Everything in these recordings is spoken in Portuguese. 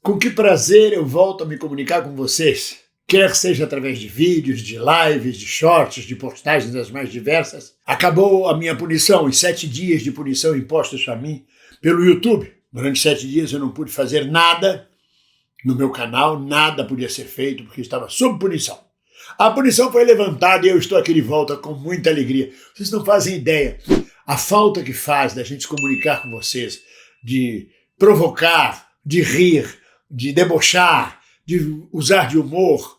Com que prazer eu volto a me comunicar com vocês, quer seja através de vídeos, de lives, de shorts, de postagens das mais diversas. Acabou a minha punição, os 7 dias de punição impostos a mim pelo YouTube. Durante 7 dias eu não pude fazer nada no meu canal, nada podia ser feito porque estava sob punição. A punição foi levantada e eu estou aqui de volta com muita alegria. Vocês não fazem ideia a falta que faz da gente se comunicar com vocês, de provocar, de rir, de debochar, de usar de humor,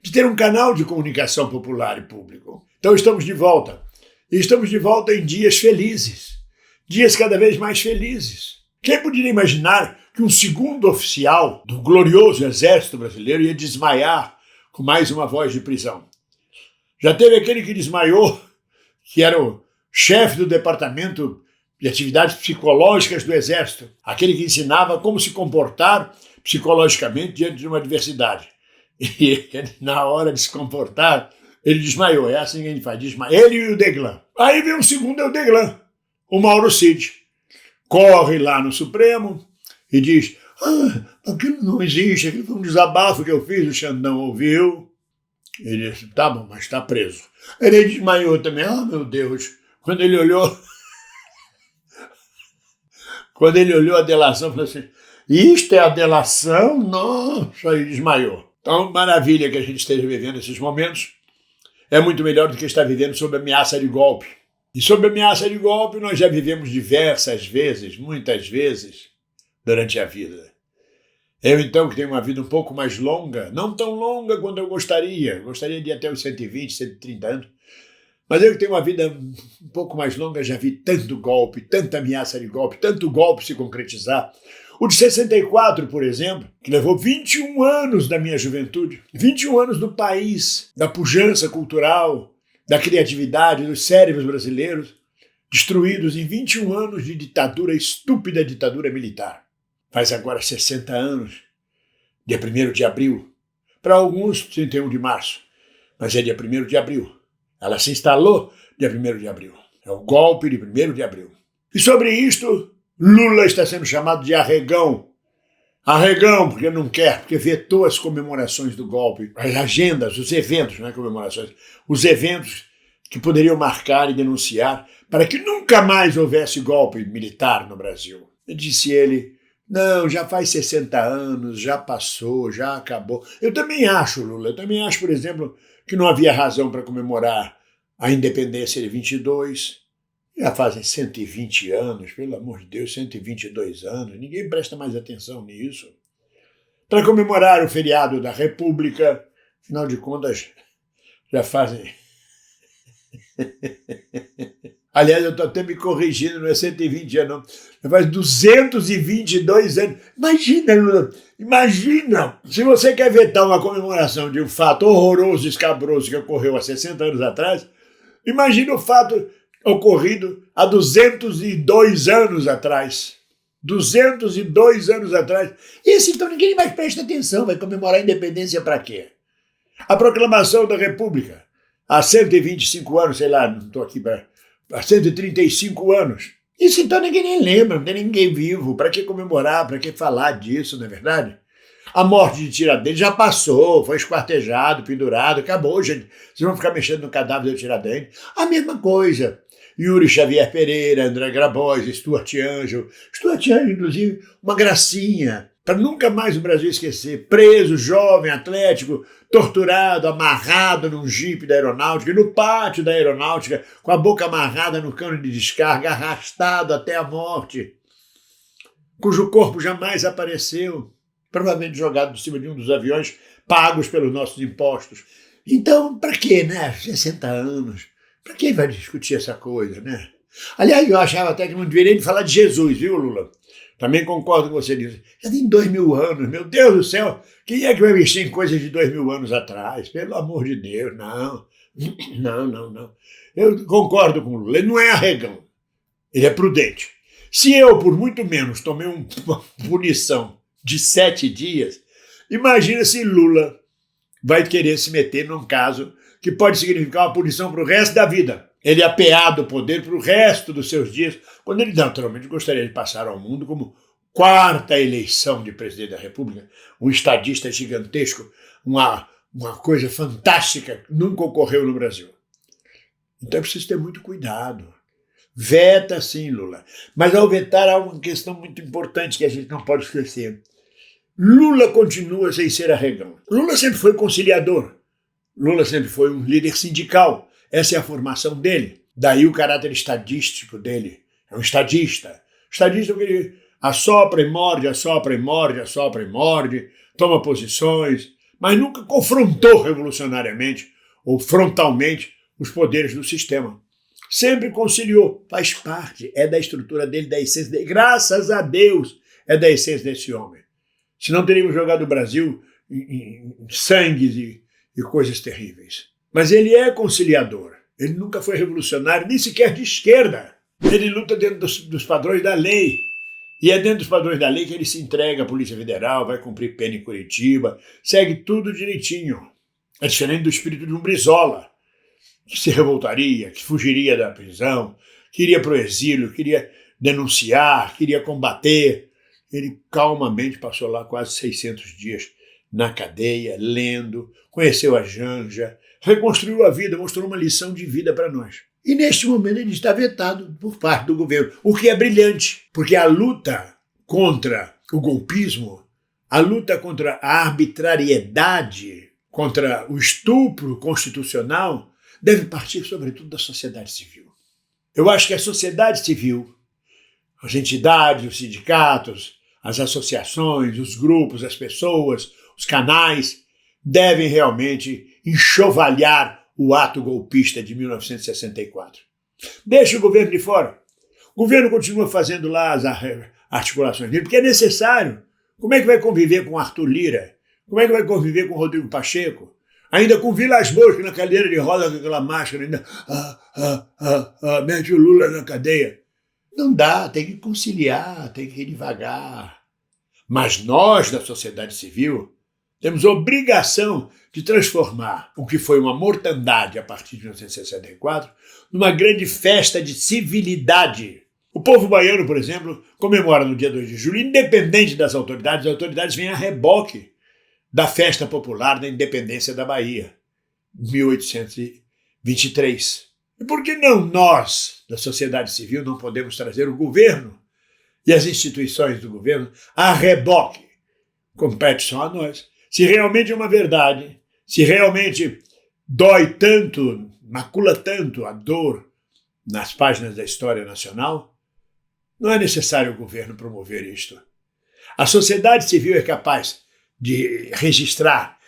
de ter um canal de comunicação popular e público. Então estamos de volta. E estamos de volta em dias felizes. Dias cada vez mais felizes. Quem poderia imaginar que um segundo oficial do glorioso Exército Brasileiro ia desmaiar com mais uma voz de prisão? Já teve aquele que desmaiou, que era o chefe do Departamento de Atividades Psicológicas do Exército, aquele que ensinava como se comportar psicologicamente diante de uma adversidade. E ele, na hora de se comportar, ele desmaiou. É assim que a gente faz, desmaia. Ele e o Deglan. Aí vem um segundo, é o Deglan, o Mauro Cid. Corre lá no Supremo e diz: aquilo não existe, aquilo foi um desabafo que eu fiz, o Xandão ouviu. Ele disse: tá bom, mas está preso. Ele desmaiou também. Meu Deus. Quando ele olhou a delação, falou assim: isto é a delação? Nossa, ele desmaiou. Então, maravilha que a gente esteja vivendo esses momentos. É muito melhor do que estar vivendo sob ameaça de golpe. E sob ameaça de golpe nós já vivemos diversas vezes, muitas vezes, durante a vida. Eu, então, que tenho uma vida um pouco mais longa, não tão longa quanto eu gostaria de ir até os 120, 130 anos, mas eu que tenho uma vida um pouco mais longa, já vi tanto golpe, tanta ameaça de golpe, tanto golpe se concretizar. O de 64, por exemplo, que levou 21 anos da minha juventude, 21 anos do país, da pujança cultural, da criatividade, dos cérebros brasileiros, destruídos em 21 anos de ditadura, estúpida ditadura militar. Faz agora 60 anos, dia 1º de abril. Para alguns, 31 de março, mas é dia 1º de abril. Ela se instalou dia 1º de abril. É o golpe de 1º de abril. E sobre isto, Lula está sendo chamado de arregão. Arregão, porque não quer, porque vetou as comemorações do golpe, as agendas, os eventos, não é comemorações, os eventos que poderiam marcar e denunciar para que nunca mais houvesse golpe militar no Brasil. E disse ele: não, já faz 60 anos, já passou, já acabou. Eu também acho, Lula, eu também acho, por exemplo, que não havia razão para comemorar a independência de 22. Já fazem 120 anos, pelo amor de Deus, 122 anos, ninguém presta mais atenção nisso. Para comemorar o feriado da República, afinal de contas, já fazem... Aliás, eu estou até me corrigindo, não é 120 anos, não. Já faz 222 anos. Imagina, Lula, imagina, se você quer vetar uma comemoração de um fato horroroso, escabroso que ocorreu há 60 anos atrás, imagina o fato ocorrido há 202 anos atrás. 202 anos atrás. Isso, então, ninguém mais presta atenção. Vai comemorar a independência para quê? A proclamação da República. Há 125 anos, sei lá, não estou aqui para... Há 135 anos. Isso, então, ninguém nem lembra, não tem ninguém vivo. Para que comemorar? Para que falar disso, não é verdade? A morte de Tiradentes já passou, foi esquartejado, pendurado, acabou, gente. Vocês vão ficar mexendo no cadáver do Tiradentes. A mesma coisa. Yuri Xavier Pereira, André Grabois, Stuart Angel. Stuart Angel, inclusive, uma gracinha, para nunca mais o Brasil esquecer. Preso, jovem, atlético, torturado, amarrado num jipe da aeronáutica, no pátio da aeronáutica, com a boca amarrada no cano de descarga, arrastado até a morte, cujo corpo jamais apareceu, provavelmente jogado por cima de um dos aviões pagos pelos nossos impostos. Então, para quê, né? 60 anos. Para quem vai discutir essa coisa, né? Aliás, eu achava até que não deveria nem falar de Jesus, viu, Lula? Também concordo com você nisso. Já tem 2000 anos, meu Deus do céu. Quem é que vai mexer em coisas de 2000 anos atrás? Pelo amor de Deus, não. Não. Eu concordo com o Lula. Ele não é arregão. Ele é prudente. Se eu, por muito menos, tomei uma punição de 7 dias, imagina se Lula vai querer se meter num caso que pode significar uma punição para o resto da vida. Ele é apeado do poder para o resto dos seus dias, quando ele naturalmente gostaria de passar ao mundo como quarta eleição de presidente da República, um estadista gigantesco, uma coisa fantástica, nunca ocorreu no Brasil. Então é preciso ter muito cuidado. Veta sim, Lula. Mas ao vetar há uma questão muito importante que a gente não pode esquecer. Lula continua sem ser arregão. Lula sempre foi conciliador. Lula sempre foi um líder sindical. Essa é a formação dele. Daí o caráter estadístico dele. É um estadista. Estadista porque ele assopra e morde, assopra e morde, assopra e morde, toma posições, mas nunca confrontou revolucionariamente ou frontalmente os poderes do sistema. Sempre conciliou, faz parte, é da estrutura dele, da essência dele. Graças a Deus é da essência desse homem. Senão teríamos jogado o Brasil em sangues e coisas terríveis. Mas ele é conciliador. Ele nunca foi revolucionário, nem sequer de esquerda. Ele luta dentro dos padrões da lei. E é dentro dos padrões da lei que ele se entrega à Polícia Federal, vai cumprir pena em Curitiba, segue tudo direitinho. É diferente do espírito de um Brizola, que se revoltaria, que fugiria da prisão, que iria para o exílio, queria denunciar, queria combater. Ele calmamente passou lá quase 600 dias na cadeia, lendo, conheceu a Janja, reconstruiu a vida, mostrou uma lição de vida para nós. E neste momento ele está vetado por parte do governo, o que é brilhante, porque a luta contra o golpismo, a luta contra a arbitrariedade, contra o estupro constitucional, deve partir sobretudo da sociedade civil. Eu acho que a sociedade civil, as entidades, os sindicatos, as associações, os grupos, as pessoas, os canais, devem realmente enxovalhar o ato golpista de 1964. Deixa o governo de fora. O governo continua fazendo lá as articulações dele, porque é necessário. Como é que vai conviver com Arthur Lira? Como é que vai conviver com Rodrigo Pacheco? Ainda com Vilas Boas, que na cadeira de roda com aquela máscara, ainda mete o Lula na cadeia. Não dá, tem que conciliar, tem que ir devagar. Mas nós, da sociedade civil, temos obrigação de transformar o que foi uma mortandade a partir de 1964 numa grande festa de civilidade. O povo baiano, por exemplo, comemora no dia 2 de julho, independente das autoridades, as autoridades vêm a reboque da festa popular da independência da Bahia, 1823. E por que não nós, da sociedade civil, não podemos trazer o governo e as instituições do governo a reboque? Compete só a nós. Se realmente é uma verdade, se realmente dói tanto, macula tanto a dor nas páginas da história nacional, não é necessário o governo promover isto. A sociedade civil é capaz de registrar,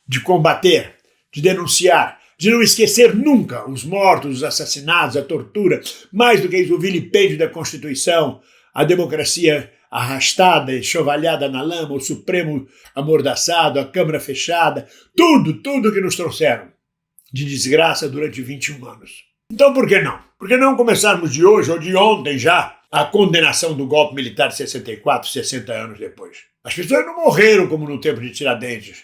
de combater, de denunciar, de não esquecer nunca os mortos, os assassinados, a tortura, mais do que isso, o vilipêndio da Constituição, a democracia arrastada, enxovalhada na lama, o Supremo amordaçado, a Câmara fechada, tudo que nos trouxeram de desgraça durante 21 anos. Então por que não? Por que não começarmos de hoje ou de ontem já a condenação do golpe militar de 64, 60 anos depois? As pessoas não morreram como no tempo de Tiradentes,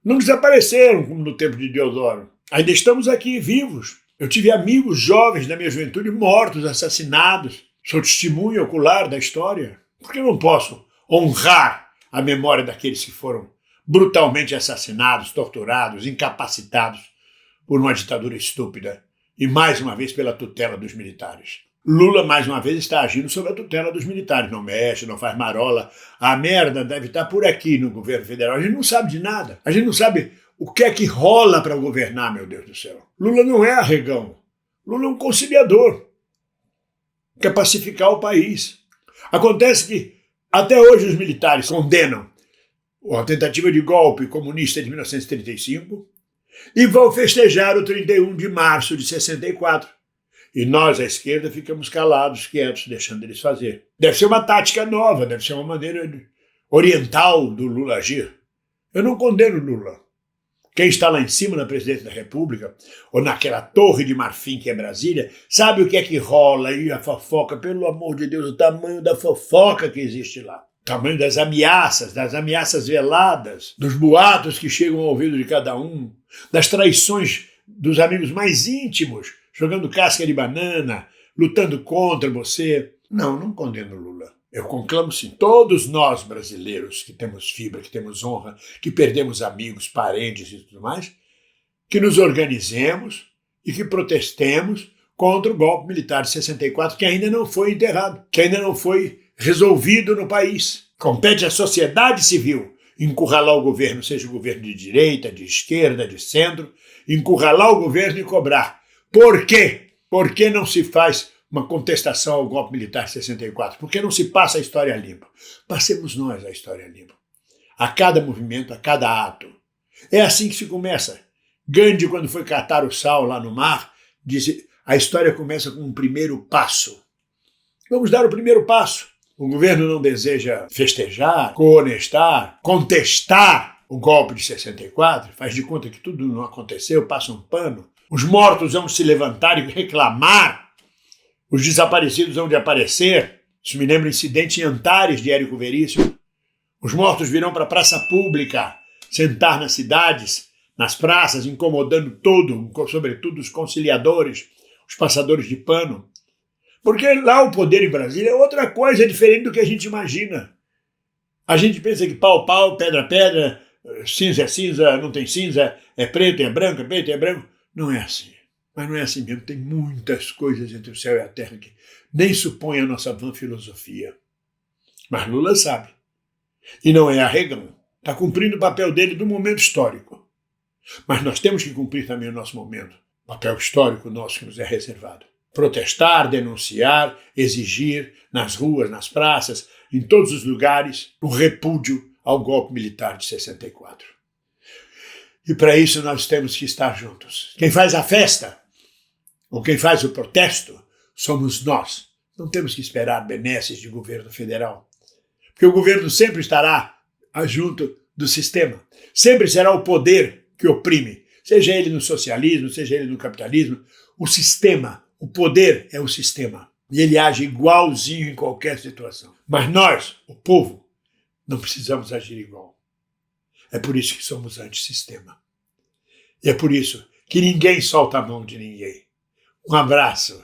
não desapareceram como no tempo de Deodoro. Ainda estamos aqui vivos. Eu tive amigos jovens da minha juventude mortos, assassinados. Sou testemunha ocular da história. Por que não posso honrar a memória daqueles que foram brutalmente assassinados, torturados, incapacitados por uma ditadura estúpida e, mais uma vez, pela tutela dos militares? Lula, mais uma vez, está agindo sob a tutela dos militares. Não mexe, não faz marola. A merda deve estar por aqui no governo federal. A gente não sabe de nada. A gente não sabe o que é que rola para governar, meu Deus do céu. Lula não é arregão. Lula é um conciliador. Quer pacificar o país. Acontece que até hoje os militares condenam a tentativa de golpe comunista de 1935 e vão festejar o 31 de março de 64. E nós, à esquerda, ficamos calados, quietos, deixando eles fazer. Deve ser uma tática nova, deve ser uma maneira oriental do Lula agir. Eu não condeno Lula. Quem está lá em cima na presidência da República, ou naquela torre de marfim que é Brasília, sabe o que é que rola aí, a fofoca, pelo amor de Deus, o tamanho da fofoca que existe lá. O tamanho das ameaças veladas, dos boatos que chegam ao ouvido de cada um, das traições dos amigos mais íntimos, jogando casca de banana, lutando contra você. Não condeno Lula. Eu conclamo, sim, todos nós brasileiros que temos fibra, que temos honra, que perdemos amigos, parentes e tudo mais, que nos organizemos e que protestemos contra o golpe militar de 64, que ainda não foi enterrado, que ainda não foi resolvido no país. Compete à sociedade civil encurralar o governo, seja o governo de direita, de esquerda, de centro, encurralar o governo e cobrar. Por quê? Por que não se faz uma contestação ao golpe militar de 64? Por que não se passa a história limpa? Passemos nós a história limpa. A cada movimento, a cada ato. É assim que se começa. Gandhi, quando foi catar o sal lá no mar, disse: a história começa com um primeiro passo. Vamos dar o primeiro passo. O governo não deseja festejar, contestar o golpe de 64, faz de conta que tudo não aconteceu, passa um pano. Os mortos vão se levantar e reclamar. Os desaparecidos vão de aparecer. Isso me lembra o incidente em Antares de Érico Veríssimo. Os mortos virão para a praça pública, sentar nas cidades, nas praças, incomodando tudo, sobretudo os conciliadores, os passadores de pano. Porque lá o poder em Brasília é outra coisa, é diferente do que a gente imagina. A gente pensa que pau, pau, pedra, pedra, cinza é cinza, não tem cinza, é preto, é branco, é preto, é branco. Não é assim. Mas não é assim mesmo. Tem muitas coisas entre o céu e a terra que nem supõe a nossa vã filosofia. Mas Lula sabe. E não é arregão. Está cumprindo o papel dele do momento histórico. Mas nós temos que cumprir também o nosso momento. O papel histórico nosso que nos é reservado. Protestar, denunciar, exigir nas ruas, nas praças, em todos os lugares, o repúdio ao golpe militar de 64. E para isso nós temos que estar juntos. Quem faz a festa, ou quem faz o protesto, somos nós. Não temos que esperar benesses de governo federal. Porque o governo sempre estará junto do sistema. Sempre será o poder que oprime. Seja ele no socialismo, seja ele no capitalismo, o sistema. O poder é o sistema e ele age igualzinho em qualquer situação. Mas nós, o povo, não precisamos agir igual. É por isso que somos antissistema. E é por isso que ninguém solta a mão de ninguém. Um abraço.